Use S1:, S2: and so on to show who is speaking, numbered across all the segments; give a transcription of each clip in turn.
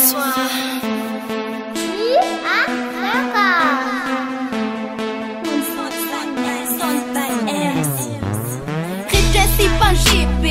S1: soir.
S2: Jesse pan GP,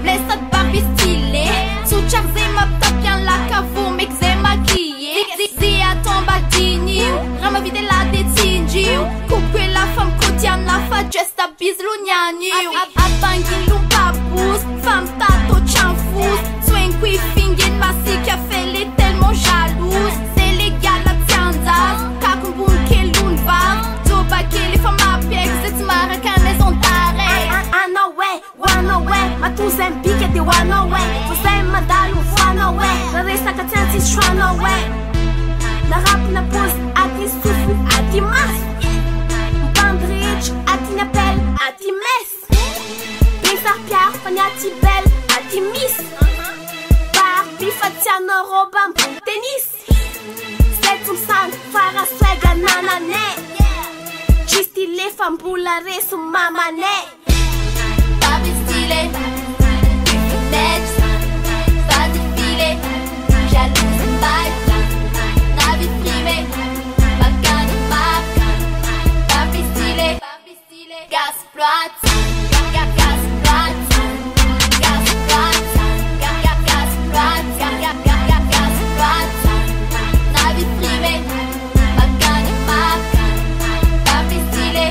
S2: blessat Barbie stylé. Sous Charles ma top bien la cavo, mec c'est maquillé. Zi à ton badini, rama vide la détingi. Couper la femme quotidienne, la fa just a bislougnani. A bangi l'on papous, femme tato chanfous. Swing qui fingin massi qui a fait les tellement jalouse. C'est légal la tianzas, kakumboun ke l'on va. Doba ke les femmes à pied, c'est maracan les on t'arrête.
S3: One away, matuzem pique de one away. Você mandalo one away, na resta katanti strong away. Na rap na pose, ati sufu, ati mas. Bandrich, ati napel, ati mes. Pensar Pierre, fanyati belle, ati miss. Barbie Fatiana Robin, tennis. C'est un sang, fara swagga nanane. Gisti le femme pour la race, mamane.
S2: Barbie stylé, next, pas défilé, jalouse bye, navire privé, bacane de marque, Barbie stylé, gas plate, gas plate, gas plate, gas plate, navire privé, bacane de marque, Barbie stylé,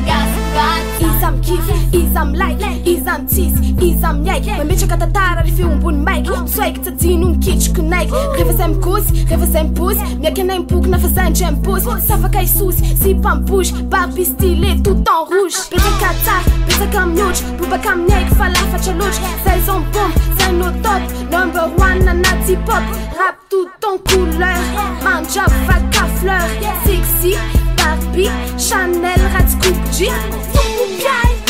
S2: gas plate.
S3: Isam kiff, isam like, isam tease, isam yike. Mas me choca tatara, review bun mic. Swag tatino kitsch kunai. Revesem kus, revesem pus. Minha que nem pug na fazenda jam pus. Safa cai sus, si pampush. Barbie stylé, tout en rouge. Pensa catar, pensa caminhos. Buba caminhei que fala facha luz. Sais on bomb, sai no top. Number one na nazi pop. Rap tout en couleur. Manja vaca fleur. Sexy, Barbie, Chanel, Rat Scoop G. Guys.